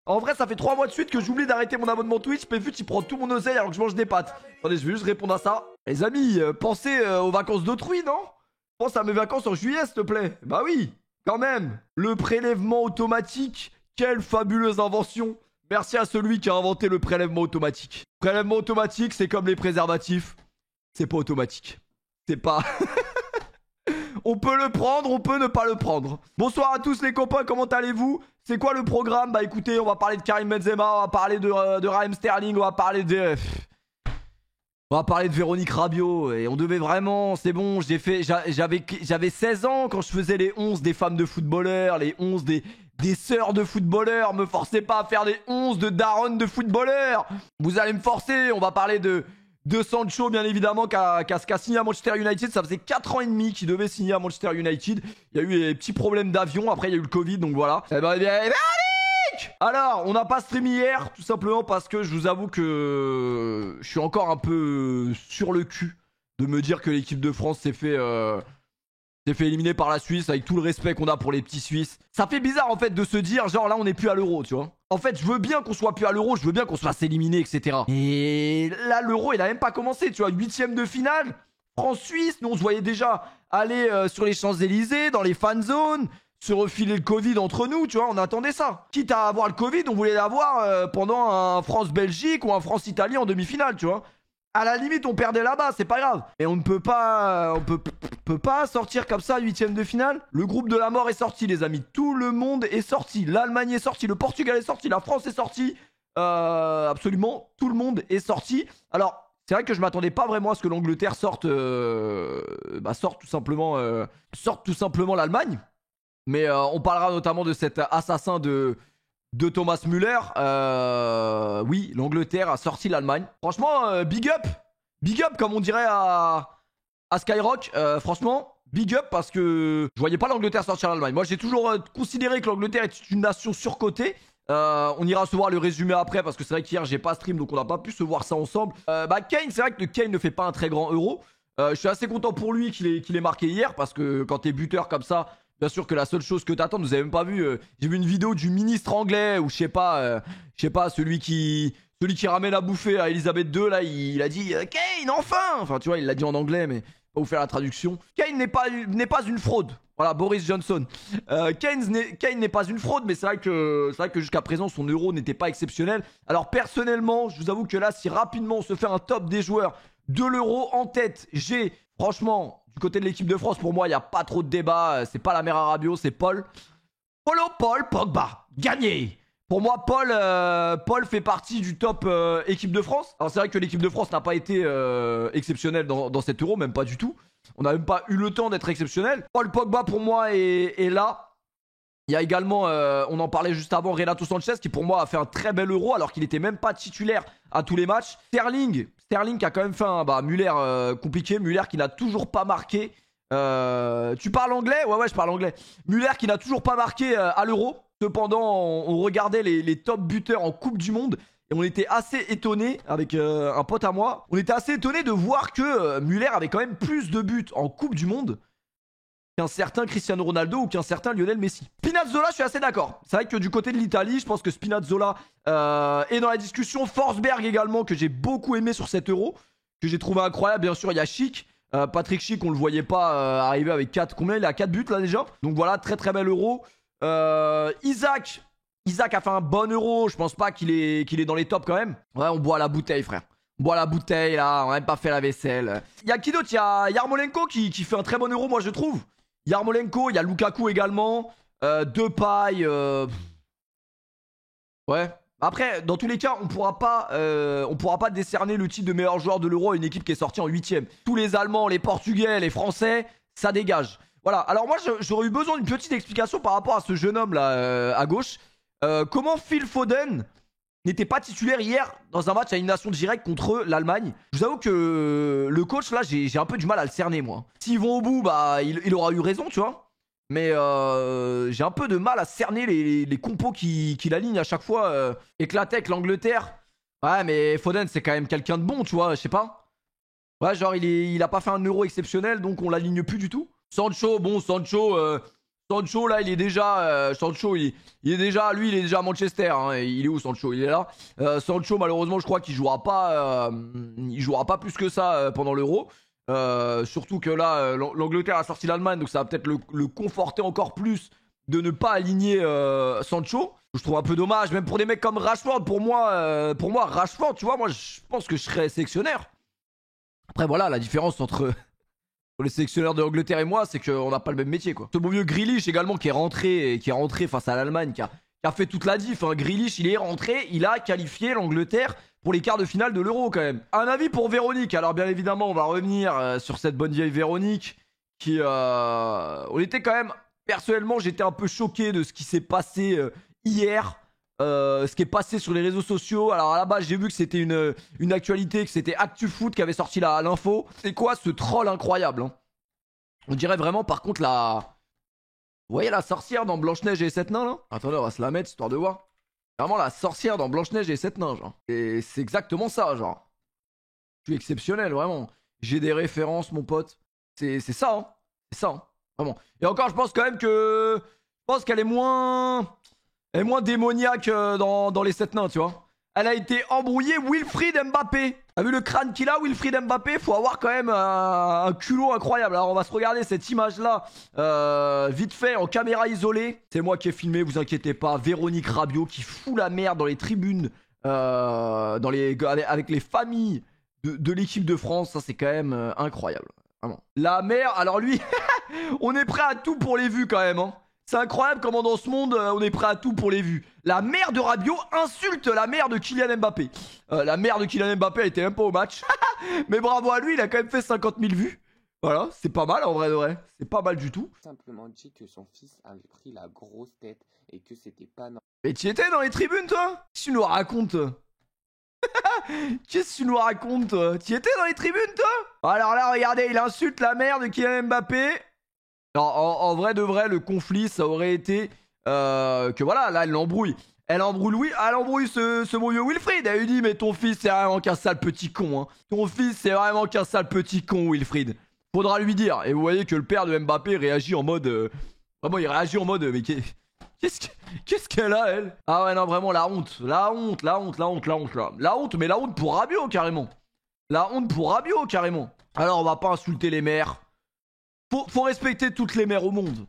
En vrai, ça fait 3 mois de suite que j'oublie d'arrêter mon abonnement Twitch. Mais vu il prend tout mon oseille alors que je mange des pâtes. Attendez, je vais juste répondre à ça. Les amis, pensez aux vacances d'autrui, non? Pense à mes vacances en juillet, s'il te plaît. Bah oui, quand même. Le prélèvement automatique, quelle fabuleuse invention. Merci à celui qui a inventé le prélèvement automatique. Prélèvement automatique, c'est comme les préservatifs. C'est pas automatique. C'est pas... On peut le prendre, on peut ne pas le prendre. Bonsoir à tous les copains, comment allez-vous? C'est quoi le programme? Bah écoutez, on va parler de Karim Benzema, on va parler de Raheem Sterling, on va parler de... On va parler de Véronique Rabiot. Et on devait vraiment... C'est bon, j'avais 16 ans quand je faisais les 11 des femmes de footballeurs, les 11 des sœurs de footballeurs. Me forcez pas à faire des 11 de daronnes de footballeurs. Vous allez me forcer, on va parler de Sancho, bien évidemment, qui a signé à Manchester United. Ça faisait 4 ans et demi qu'il devait signer à Manchester United. Il y a eu des petits problèmes d'avion. Après, il y a eu le Covid, donc voilà. Alors, on n'a pas stream hier, tout simplement parce que je vous avoue que je suis encore un peu sur le cul de me dire que l'équipe de France s'est fait éliminer par la Suisse, avec tout le respect qu'on a pour les petits Suisses. Ça fait bizarre, en fait, de se dire, genre, là, on n'est plus à l'euro, tu vois. En fait, je veux bien qu'on soit plus à l'euro, je veux bien qu'on se fasse éliminer, etc. Et là, l'euro, il a même pas commencé, tu vois. 8ème de finale, France-Suisse. Nous, on se voyait déjà aller sur les Champs-Élysées, dans les fan zones, se refiler le Covid entre nous, tu vois. On attendait ça. Quitte à avoir le Covid, on voulait l'avoir pendant un France-Belgique ou un France-Italie en demi-finale, tu vois. À la limite, on perdait là-bas, c'est pas grave. Et on ne peut pas, peut pas sortir comme ça 8ème de finale. Le groupe de la mort est sorti, les amis. Tout le monde est sorti. L'Allemagne est sortie, le Portugal est sorti, la France est sortie. Absolument, tout le monde est sorti. Alors, c'est vrai que je m'attendais pas vraiment à ce que l'Angleterre sorte tout simplement l'Allemagne. Mais on parlera notamment de cet assassin de Thomas Müller. Oui, l'Angleterre a sorti l'Allemagne. Franchement, big up. Big up, comme on dirait à Skyrock. Franchement, big up parce que je voyais pas l'Angleterre sortir l'Allemagne. Moi, j'ai toujours considéré que l'Angleterre est une nation surcotée. On ira se voir le résumé après parce que c'est vrai qu'hier, j'ai pas stream, donc on n'a pas pu se voir ça ensemble. Kane, c'est vrai que Kane ne fait pas un très grand euro. Je suis assez content pour lui qu'il ait marqué hier parce que quand t'es buteur comme ça... Bien sûr que la seule chose que t'attends, vous avez même pas vu. J'ai vu une vidéo du ministre anglais ou je sais pas, celui qui ramène à bouffer à Elisabeth II là, il a dit Kane enfin. Enfin tu vois, il l'a dit en anglais, mais pas vous faire la traduction. Kane n'est pas une fraude. Voilà, Boris Johnson. Kane n'est pas une fraude, mais c'est vrai que jusqu'à présent son euro n'était pas exceptionnel. Alors personnellement, je vous avoue que là, si rapidement on se fait un top des joueurs de l'euro en tête, j'ai franchement. Du côté de l'équipe de France, pour moi, il n'y a pas trop de débat. C'est pas la mère Rabiot, c'est Paul. Paul Pogba. Gagné. Pour moi, Paul fait partie du top équipe de France. Alors, c'est vrai que l'équipe de France n'a pas été exceptionnelle dans cet euro, même pas du tout. On n'a même pas eu le temps d'être exceptionnel. Paul Pogba, pour moi, est là. Il y a également, on en parlait juste avant, Renato Sanchez qui pour moi a fait un très bel euro alors qu'il n'était même pas titulaire à tous les matchs. Sterling qui a quand même fait un Müller compliqué. Müller qui n'a toujours pas marqué. Tu parles anglais? Ouais, je parle anglais. Müller qui n'a toujours pas marqué à l'euro. Cependant, on regardait les top buteurs en Coupe du Monde et on était assez étonnés avec un pote à moi. On était assez étonnés de voir que Müller avait quand même plus de buts en Coupe du Monde qu'un certain Cristiano Ronaldo ou qu'un certain Lionel Messi. Spinazzola, je suis assez d'accord. C'est vrai que du côté de l'Italie, je pense que Spinazzola est dans la discussion. Forsberg également, que j'ai beaucoup aimé sur cet euro, que j'ai trouvé incroyable. Bien sûr, il y a Schick. Patrick Schick, on le voyait pas arriver avec 4. Combien il a 4 buts là déjà. Donc voilà, très très bel euro. Isaac a fait un bon euro. Je pense pas qu'il est dans les tops quand même. Ouais, on boit la bouteille, frère. On boit la bouteille là, on n'a même pas fait la vaisselle. Il y a qui d'autre? Il y a Yarmolenko qui fait un très bon euro, moi je trouve. Yarmolenko, il y a Lukaku également. Depay. Ouais. Après, dans tous les cas, on pourra pas décerner le titre de meilleur joueur de l'Euro à une équipe qui est sortie en 8ème. Tous les Allemands, les Portugais, les Français, ça dégage. Voilà. Alors moi, j'aurais eu besoin d'une petite explication par rapport à ce jeune homme là à gauche. Comment Phil Foden n'était pas titulaire hier dans un match à élimination directe contre l'Allemagne? Je vous avoue que le coach là, j'ai un peu du mal à le cerner moi. S'ils vont au bout, bah il aura eu raison, tu vois. Mais j'ai un peu de mal à cerner les compos qu'il aligne à chaque fois. Éclaté avec l'Angleterre. Ouais, mais Foden, c'est quand même quelqu'un de bon, tu vois, je sais pas. Ouais, genre, il a pas fait un euro exceptionnel, donc on l'aligne plus du tout. Sancho, Sancho là il est déjà Sancho il est déjà lui il est déjà à Manchester hein. Il est où Sancho? Il est là. Sancho malheureusement je crois qu'il jouera pas plus que ça pendant l'Euro. Surtout que là l'Angleterre a sorti l'Allemagne donc ça va peut-être le conforter encore plus de ne pas aligner Sancho. Je trouve un peu dommage même pour des mecs comme Rashford. Pour moi Rashford tu vois moi je pense que je serais sélectionneur. Après voilà la différence entre les sélectionneurs de l'Angleterre et moi, c'est qu'on n'a pas le même métier quoi. Ce bon vieux Grealish également qui est rentré face à l'Allemagne, qui a fait toute la diff. Hein. Grealish, il est rentré, il a qualifié l'Angleterre pour les quarts de finale de l'Euro quand même. Un avis pour Véronique. Alors bien évidemment, on va revenir sur cette bonne vieille Véronique qui, on était quand même personnellement, j'étais un peu choqué de ce qui s'est passé hier. Ce qui est passé sur les réseaux sociaux. Alors à la base j'ai vu que c'était une actualité, que c'était ActuFoot qui avait sorti l'info. C'est quoi ce troll incroyable hein. On dirait vraiment par contre la... Vous voyez la sorcière dans Blanche-Neige et les 7 nains là? Attendez on va se la mettre histoire de voir. Vraiment la sorcière dans Blanche-Neige et les 7 nains genre. Et c'est exactement ça genre. Je suis exceptionnel vraiment. J'ai des références mon pote. C'est ça hein. C'est ça hein. Vraiment. Et encore je pense quand même que... Je pense qu'elle est moins... Elle est moins démoniaque dans les 7 nains, tu vois. Elle a été embrouillée Wilfried Mbappé. T'as vu le crâne qu'il a, Wilfried Mbappé? Faut avoir quand même un culot incroyable. Alors on va se regarder cette image-là vite fait en caméra isolée. C'est moi qui ai filmé, vous inquiétez pas. Véronique Rabiot qui fout la merde dans les tribunes avec les familles de l'équipe de France. Ça c'est quand même incroyable. Vraiment. La mère, alors lui, on est prêt à tout pour les vues quand même, hein. C'est incroyable comment dans ce monde on est prêt à tout pour les vues. La mère de Rabiot insulte la mère de Kylian Mbappé. La mère de Kylian Mbappé elle était même pas au match. Mais bravo à lui, il a quand même fait 50 000 vues. Voilà, c'est pas mal en vrai de vrai. C'est pas mal du tout. Simplement dit que son fils avait pris la grosse tête et que c'était pas normal. Mais tu étais dans les tribunes toi? Qu'est-ce que tu nous racontes? Qu'est-ce que tu nous racontes toi? Tu étais dans les tribunes toi? Alors là regardez, il insulte la mère de Kylian Mbappé. Alors, en vrai de vrai, le conflit, ça aurait été que voilà, là, elle l'embrouille. Elle embrouille ce bon vieux Wilfried. Elle lui dit, mais ton fils, c'est vraiment qu'un sale petit con. Hein. Ton fils, c'est vraiment qu'un sale petit con, Wilfried. Faudra lui dire. Et vous voyez que le père de Mbappé réagit en mode... Vraiment, il réagit en mode... Mais qu'est-ce qu'elle a, elle? Ah ouais, non, vraiment, la honte. La honte, là. La honte, mais la honte pour Rabiot, carrément. La honte pour Rabiot, carrément. Alors, on va pas insulter les mères. Faut respecter toutes les mères au monde.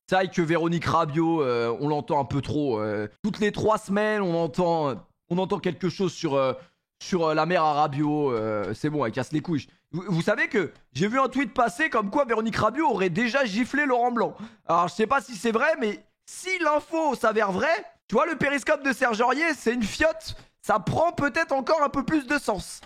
C'est vrai que Véronique Rabiot, on l'entend un peu trop. Toutes les 3 semaines, on entend quelque chose sur la mère à Rabiot. C'est bon, elle casse les couilles. Vous savez que j'ai vu un tweet passer comme quoi Véronique Rabiot aurait déjà giflé Laurent Blanc. Alors je sais pas si c'est vrai, mais si l'info s'avère vraie, tu vois le périscope de Serge Aurier, c'est une fiotte. Ça prend peut-être encore un peu plus de sens.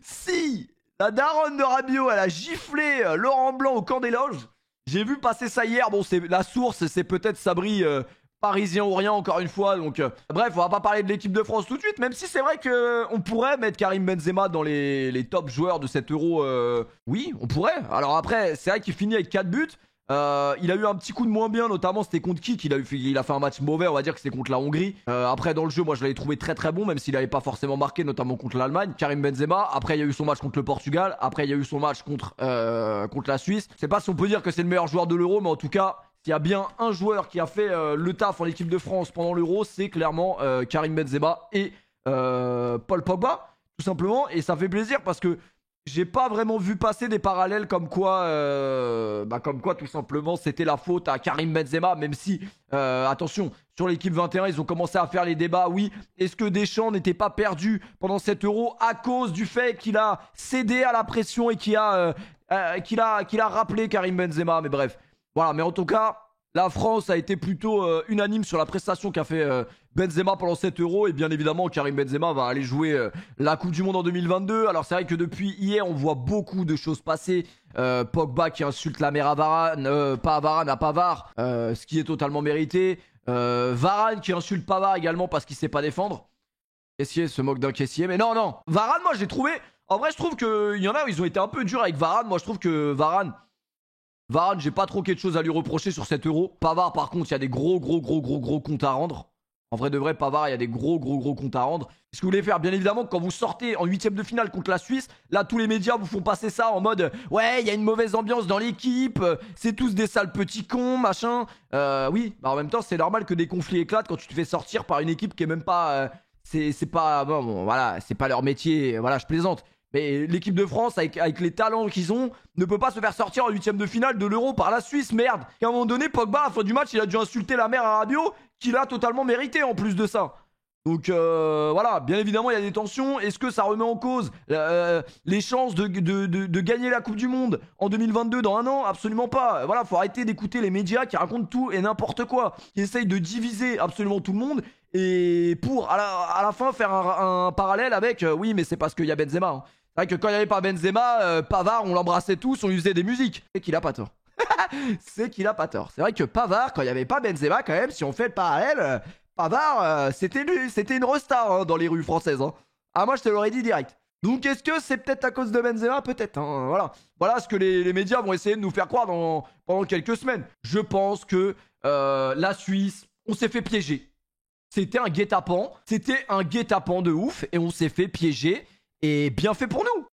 Si la daronne de Rabiot, elle a giflé Laurent Blanc au camp des loges. J'ai vu passer ça hier. Bon, c'est la source, c'est peut-être Sabri parisien ou rien, encore une fois. Donc, bref, on va pas parler de l'équipe de France tout de suite. Même si c'est vrai qu'on pourrait mettre Karim Benzema dans les top joueurs de cet Euro. Oui, on pourrait. Alors après, c'est vrai qu'il finit avec 4 buts. Il a eu un petit coup de moins bien, notamment c'était contre qui qu'il il a fait un match mauvais, on va dire que c'était contre la Hongrie. Après dans le jeu, moi je l'avais trouvé très très bon, même s'il n'avait pas forcément marqué, notamment contre l'Allemagne. Karim Benzema, après il y a eu son match contre le Portugal, après il y a eu son match contre la Suisse. Je sais pas si on peut dire que c'est le meilleur joueur de l'Euro, mais en tout cas, s'il y a bien un joueur qui a fait le taf en équipe de France pendant l'Euro, c'est clairement Karim Benzema et Paul Pogba, tout simplement. Et ça fait plaisir parce que j'ai pas vraiment vu passer des parallèles comme quoi tout simplement c'était la faute à Karim Benzema, même si attention, sur l'équipe 21 ils ont commencé à faire les débats. Oui, est-ce que Deschamps n'était pas perdu pendant cet Euro à cause du fait qu'il a cédé à la pression et qu'il a rappelé Karim Benzema? Mais bref, voilà. Mais en tout cas, la France a été plutôt unanime sur la prestation qu'a fait Benzema pendant cet Euro. Et bien évidemment, Karim Benzema va aller jouer la Coupe du Monde en 2022. Alors c'est vrai que depuis hier, on voit beaucoup de choses passer. Pogba qui insulte la mère à Varane, pas à Varane, à Pavard, ce qui est totalement mérité. Varane qui insulte Pavard également parce qu'il sait pas défendre. Caissier se moque d'un caissier. Mais non. Varane, moi j'ai trouvé... En vrai, je trouve qu'il y en a où ils ont été un peu durs avec Varane. Moi je trouve que Varane, j'ai pas trop quelque chose à lui reprocher sur cet Euro. Pavard, par contre, il y a des gros comptes à rendre. En vrai de vrai, Pavard, il y a des gros comptes à rendre. Ce que vous voulez faire, bien évidemment, quand vous sortez en 8ème de finale contre la Suisse, là, tous les médias vous font passer ça en mode ouais, il y a une mauvaise ambiance dans l'équipe, c'est tous des sales petits cons, machin. Oui, bah en même temps, c'est normal que des conflits éclatent quand tu te fais sortir par une équipe qui est même pas. C'est pas. Bon, voilà, c'est pas leur métier, voilà, je plaisante. Mais l'équipe de France, avec les talents qu'ils ont, ne peut pas se faire sortir en 8ème de finale de l'Euro par la Suisse, merde. À un moment donné, Pogba, à la fin du match, il a dû insulter la mère à Rabiot, qu'il a totalement mérité en plus de ça. Donc voilà, bien évidemment, il y a des tensions. Est-ce que ça remet en cause les chances de gagner la Coupe du Monde en 2022 dans un an? Absolument pas. Voilà, faut arrêter d'écouter les médias qui racontent tout et n'importe quoi, qui essayent de diviser absolument tout le monde et pour à la fin faire un parallèle avec oui, mais c'est parce qu'il y a Benzema. Hein. C'est vrai que quand il n'y avait pas Benzema, Pavard, on l'embrassait tous, on lui faisait des musiques. C'est qu'il a pas tort. C'est qu'il a pas tort. C'est vrai que Pavard, quand il n'y avait pas Benzema, quand même, si on fait le parallèle, Pavard, c'était une resta hein, dans les rues françaises. Hein. Ah, moi, je te l'aurais dit direct. Donc, est-ce que c'est peut-être à cause de Benzema? Peut-être. Hein, voilà ce que les médias vont essayer de nous faire croire pendant quelques semaines. Je pense que la Suisse, on s'est fait piéger. C'était un guet-apens. C'était un guet-apens de ouf et on s'est fait piéger. Et bien fait pour nous.